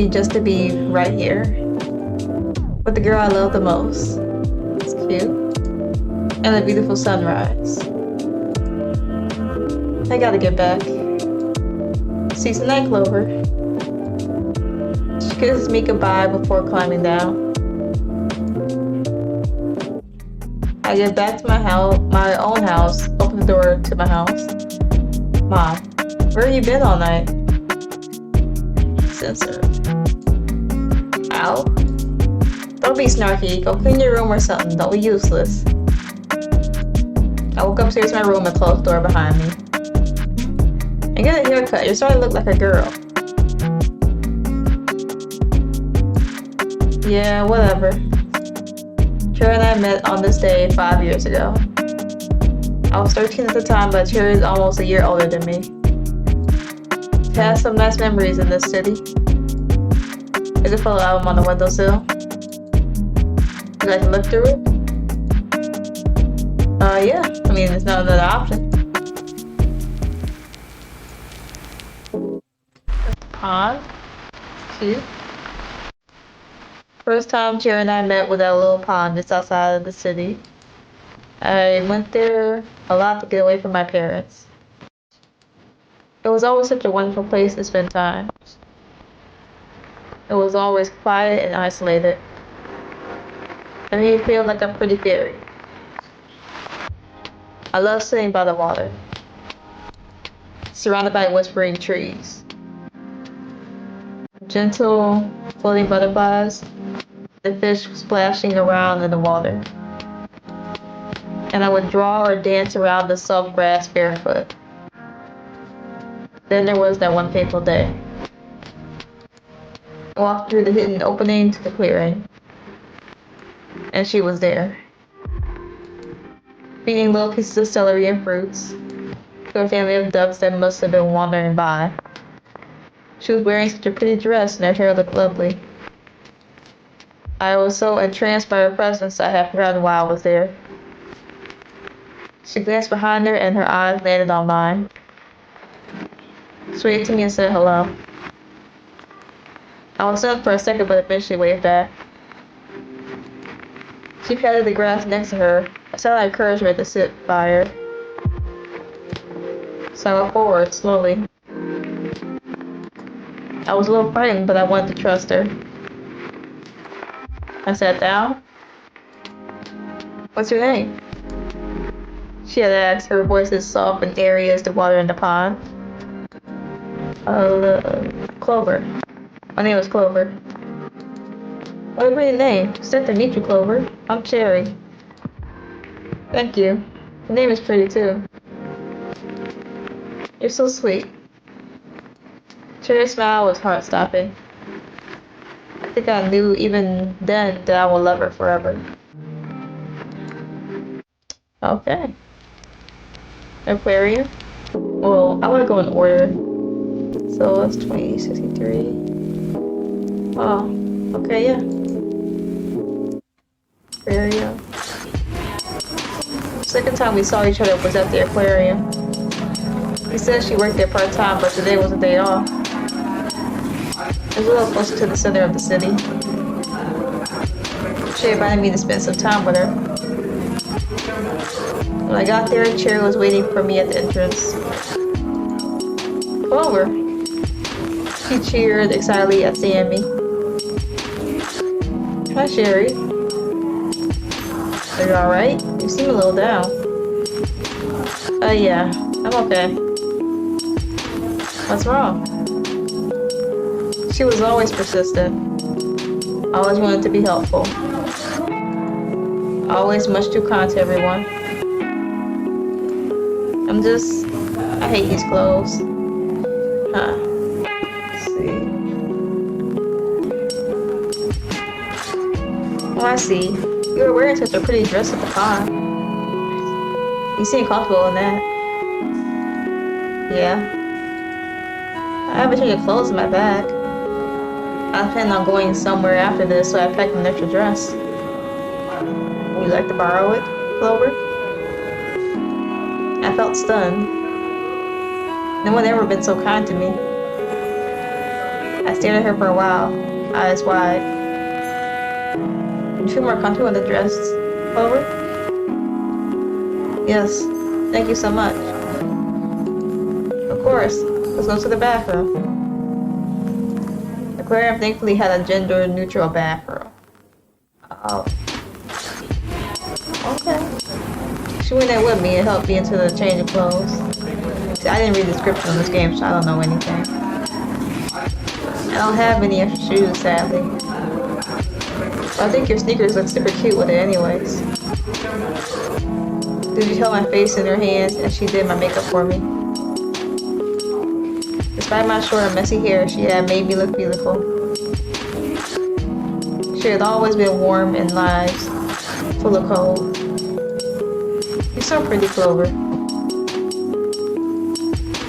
me just to be right here with the girl I love the most. It's cute. And a beautiful sunrise. I gotta get back. See some night clover. She kisses me goodbye before climbing down. I get back to my own house, open the door to my house. Mom, where have you been all night? Censor. Ow. Don't be snarky. Go clean your room or something. Don't be useless. I woke upstairs to my room and closed the door behind me. And get a haircut. You're starting to look like a girl. Yeah, whatever. Cherry and I met on this day 5 years ago. I was 13 at the time, but Cherry is almost a year older than me. It has some nice memories in this city. There's a photo album on the windowsill. Would you like to look through it? Yeah. I mean, there's not another option. Pond. Cute. First time Cherry and I met with that little pond just outside of the city. I went there a lot to get away from my parents. It was always such a wonderful place to spend time. It was always quiet and isolated. It made me feel like a pretty fairy. I love sitting by the water, surrounded by whispering trees. Gentle, floating butterflies, the fish splashing around in the water. And I would draw or dance around the soft grass barefoot. Then there was that one fateful day. I walked through the hidden opening to the clearing, and she was there, feeding little pieces of celery and fruits to a family of ducks that must have been wandering by. She was wearing such a pretty dress and her hair looked lovely. I was so entranced by her presence I had forgotten why I was there. She glanced behind her and her eyes landed on mine. She waved to me and said hello. I was stunned for a second but eventually waved back. She patted the grass next to her. I felt like encouragement to sit by her. So I went forward slowly. I was a little frightened, but I wanted to trust her. I sat down. What's your name? She had asked, her voice as soft and airy as the water in the pond. Clover. My name is Clover. What a pretty name. It's nice to meet you, Clover. I'm Cherry. Thank you. Your name is pretty too. You're so sweet. Cherry's smile was heart-stopping. I think I knew even then that I would love her forever. Okay. Aquarium. Well, I want to go in order. So that's 2063. Oh, okay, yeah. Aquarium. Second time we saw each other was at the aquarium. She said she worked there part-time, but today was a day off. It was a little closer to the center of the city. She invited me to spend some time with her. When I got there, Cherry was waiting for me at the entrance. Clover. She cheered excitedly at seeing me. Hi, Cherry. Are you alright? You seem a little down. Yeah, I'm okay. What's wrong? She was always persistent. Always wanted to be helpful. Always much too kind to everyone. I hate these clothes. Huh. Let's see. Oh, I see. You were wearing such a pretty dress at the pond. You seem comfortable in that. Yeah. I have a change of clothes in my bag. I plan on going somewhere after this, so I packed an extra dress. Would you like to borrow it, Clover? I felt stunned. No one ever been so kind to me. I stared at her for a while, eyes wide. You feel more comfortable in the dress, Clover? Yes, thank you so much. Of course, let's go to the bathroom. The aquarium thankfully had a gender-neutral bathroom. Oh. Okay. She went there with me and helped me into the change of clothes. See, I didn't read the description on this game, so I don't know anything. I don't have any extra shoes, sadly. But I think your sneakers look super cute with it anyways. Did you held my face in her hands and she did my makeup for me. Despite my short and messy hair, she had made me look beautiful. She had always been warm and lives, full of cold. You're so pretty, Clover.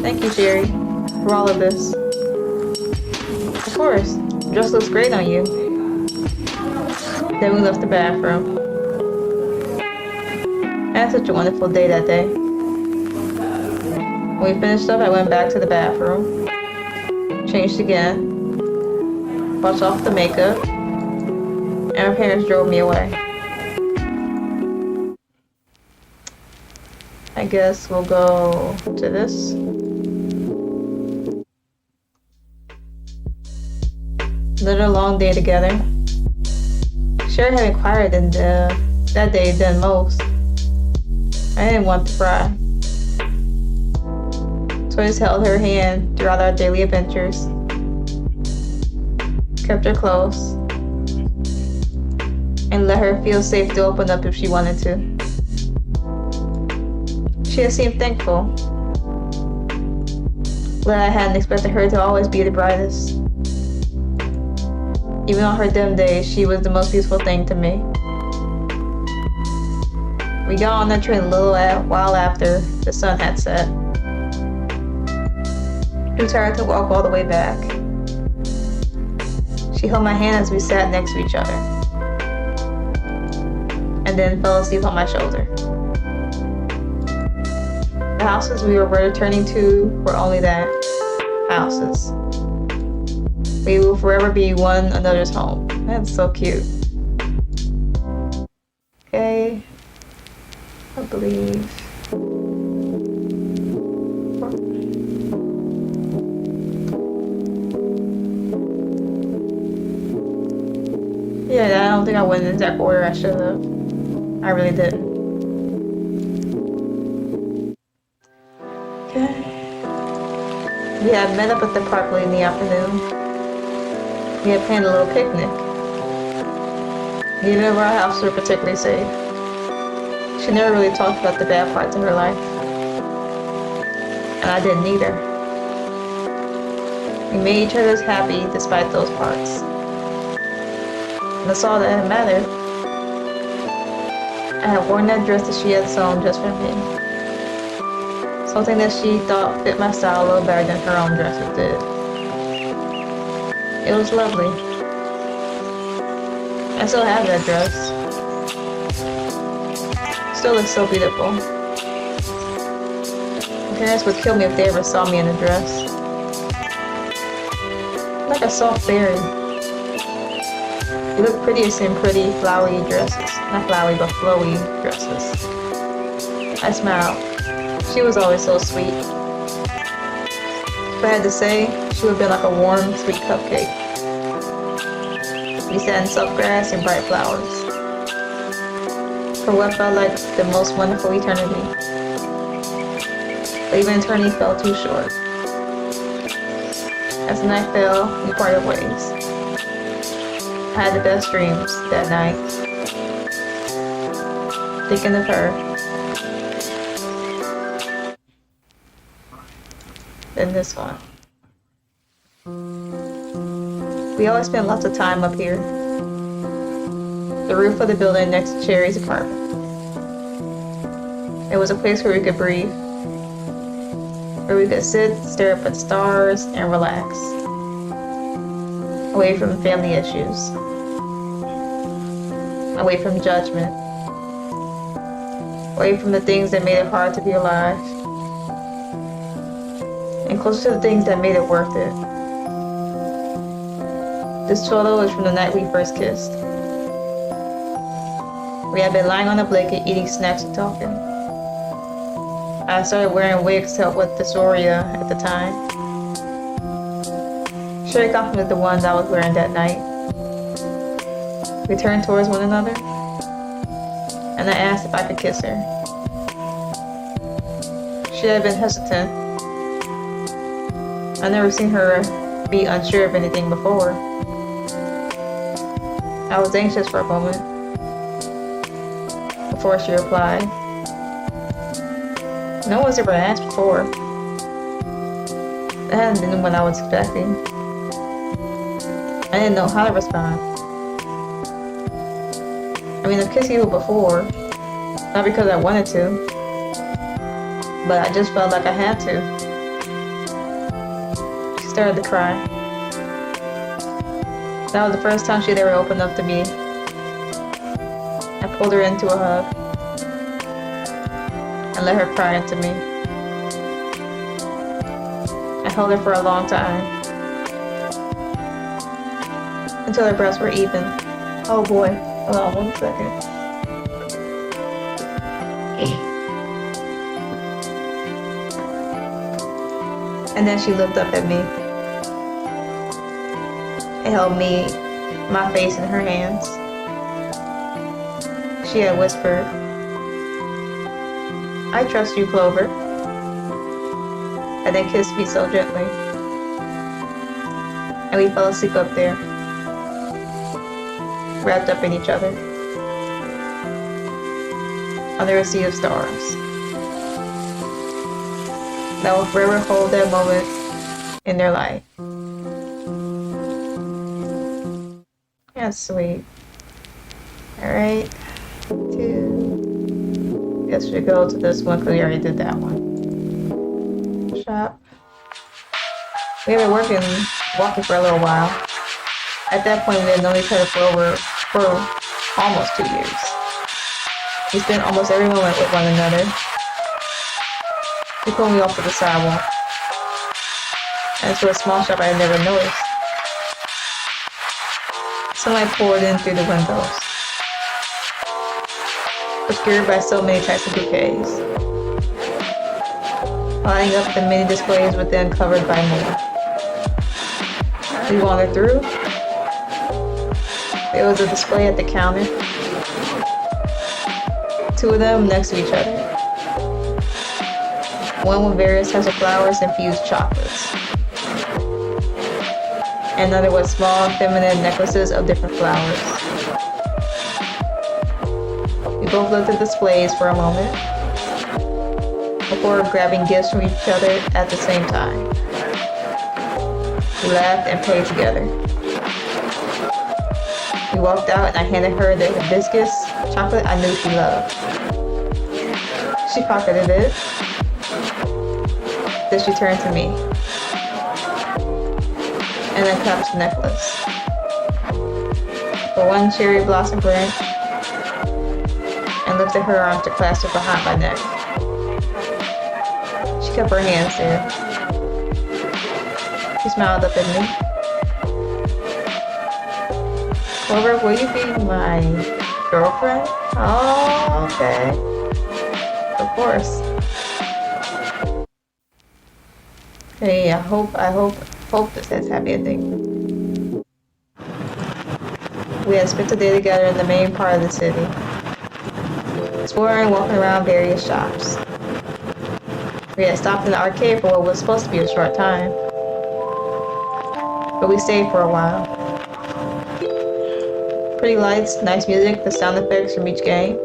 Thank you, Jerry, for all of this. Of course, the dress looks great on you. Then we left the bathroom. I had such a wonderful day that day. When we finished up, I went back to the bathroom, changed again, washed off the makeup, and my parents drove me away. I guess we'll go to this. Another long day together. Sherry had been quieter than that day than most. I didn't want to cry. So I just held her hand throughout our daily adventures. Kept her close. And let her feel safe to open up if she wanted to. She had seemed thankful. But I hadn't expected her to always be the brightest. Even on her dim days, she was the most beautiful thing to me. We got on that train a little while after the sun had set. Too tired to walk all the way back. She held my hand as we sat next to each other, and then fell asleep on my shoulder. The houses we were returning to were only that, houses. We will forever be one another's home. That's so cute. Okay. I believe. Yeah, I don't think I went in the exact order I should have. I really didn't. Okay. We had met up at the park late in the afternoon. We had planned a little picnic. Neither of our houses were particularly safe. She never really talked about the bad parts of her life. And I didn't either. We made each other happy despite those parts. And that's all that mattered. I had worn that dress that she had sewn just for me. Something that she thought fit my style a little better than her own dresses did. It was lovely. I still have that dress. Still looks so beautiful. My parents would kill me if they ever saw me in a dress. Like a soft berry. You look prettiest in pretty, flowery dresses. Not flowery, but flowy dresses. I smiled. She was always so sweet. If I had to say, she would have been like a warm, sweet cupcake. We sat in soft grass and bright flowers. For what felt like the most wonderful eternity. But even eternity fell too short. As the night fell, we parted ways. I had the best dreams that night. Thinking of her. Then this one. We always spent lots of time up here. The roof of the building next to Cherry's apartment. It was a place where we could breathe. Where we could sit, stare up at stars, and relax. Away from family issues. Away from judgment. Away from the things that made it hard to be alive. And closer to the things that made it worth it. This photo is from the night we first kissed. We had been lying on a blanket, eating snacks and talking. I started wearing wigs to help with dysphoria at the time. Sherry complimented the ones I was wearing that night. We turned towards one another, and I asked if I could kiss her. She had been hesitant. I'd never seen her be unsure of anything before. I was anxious for a moment before she replied. No one's ever asked before. That hadn't been what I was expecting. I didn't know how to respond. I mean, I've kissed you before, not because I wanted to, but I just felt like I had to. She started to cry. That was the first time she'd ever opened up to me. I pulled her into a hug and let her cry into me. I held her for a long time, until her breasts were even. Oh boy, hold on 1 second. And then she looked up at me and held my face in her hands. She had whispered, I trust you, Clover. And then kissed me so gently. And we fell asleep up there, wrapped up in each other, under a sea of stars. That will forever hold that moment in their life. That's sweet. Alright. 2. Guess we go to this one because we already did that one. Shop. We have been walking for a little while. At that point, we had known each other for almost 2 years. We spent almost every moment with one another. She pulled me off to the sidewalk and to a small shop I had never noticed. Sunlight poured in through the windows, obscured by so many types of bouquets, lining up the many displays within covered by more. We wandered through. There was a display at the counter, 2 of them next to each other. One with various types of flowers and infused chocolates. Another with small feminine necklaces of different flowers. We both looked at displays for a moment before grabbing gifts from each other at the same time. We laughed and played together. We walked out and I handed her the hibiscus chocolate I knew she loved. She pocketed it. Then she turned to me and unclasped the necklace. For one cherry blossom branch and lifted her arm to clasp it behind my neck. She kept her hands there. She smiled up at me. Clover, will you be my girlfriend? Oh, okay. Of course. Hey, I hope this has happy ending. We had spent the day together in the main part of the city, exploring and walking around various shops. We had stopped in the arcade for what was supposed to be a short time, but we stayed for a while. Pretty lights, nice music, the sound effects from each game.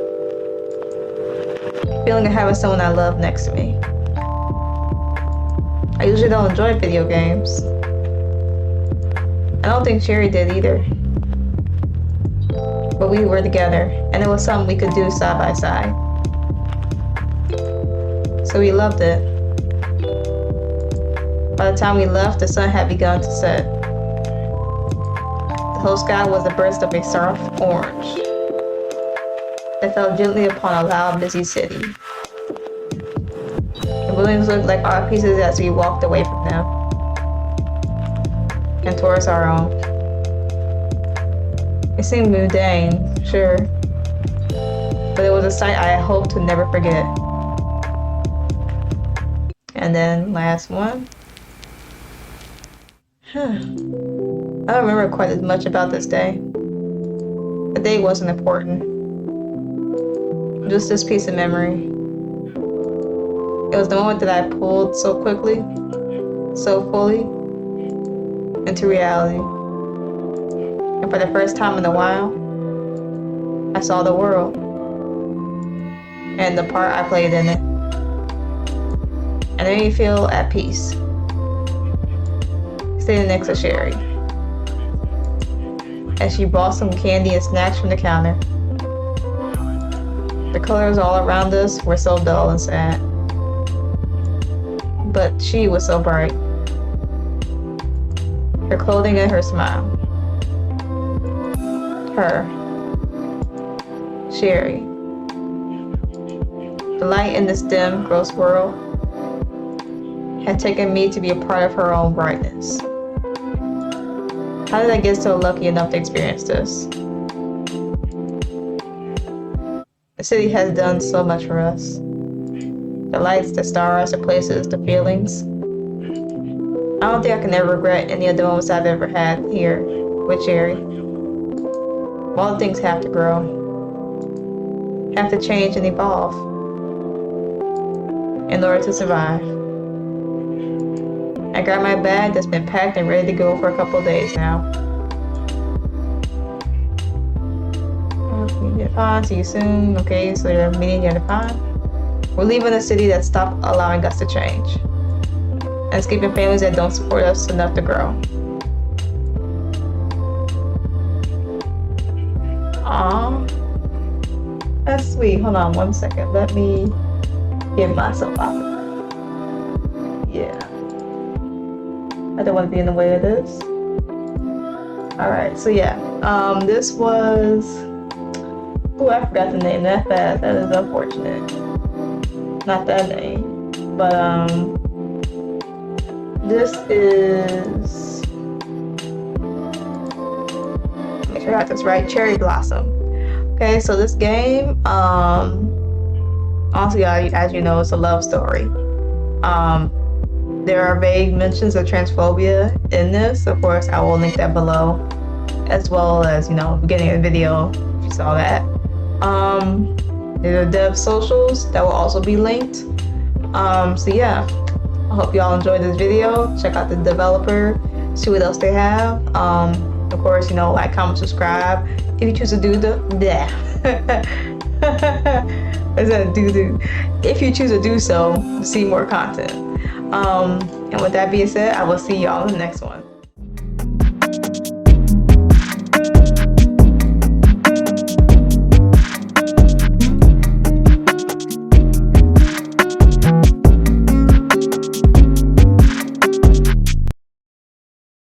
Feeling of having someone I love next to me. I usually don't enjoy video games. I don't think Sherry did either. But we were together, and it was something we could do side by side. So we loved it. By the time we left, the sun had begun to set. The whole sky was a burst of a soft orange that fell gently upon a loud, busy city. The buildings looked like art pieces as we walked away from them and towards our own. It seemed mundane, sure, but it was a sight I hope to never forget. And then last one. I don't remember quite as much about this day. The day wasn't important. Just this piece of memory. It was the moment that I pulled so quickly, so fully, into reality. And for the first time in a while, I saw the world and the part I played in it. And it made me feel at peace. Sitting next to Sherry as she bought some candy and snacks from the counter. The colors all around us were so dull and sad, but she was so bright. Her clothing and her smile. Her, Sherry. The light in this dim, gross world had taken me to be a part of her own brightness. How did I get so lucky enough to experience this? The city has done so much for us. The lights, the stars, the places, the feelings. I don't think I can ever regret any of the moments I've ever had here with Sherry. All things have to grow, have to change and evolve in order to survive. I got my bag that's been packed and ready to go for a couple of days now. See you soon. Okay, so you're meeting the other time. We're leaving a city that stopped allowing us to change, and escaping families that don't support us enough to grow. Aww, that's sweet. Hold on one second. Let me get myself out of there. Yeah. I don't want to be in the way of this. Alright, so yeah. This was... Oh, I forgot the name that fast. That is unfortunate. Not that name. But, this is... Make sure I got this right. Cherry Blossom. Okay, so this game, honestly, as you know, it's a love story. There are vague mentions of transphobia in this. Of course, I will link that below, as well as, beginning of the video, if you saw that. There are dev socials that will also be linked. So yeah, I hope y'all enjoyed this video. Check out the developer, see what else they have. Of course, like, comment, subscribe. If you choose to do if you choose to do so, to see more content. And with that being said, I will see y'all in the next one.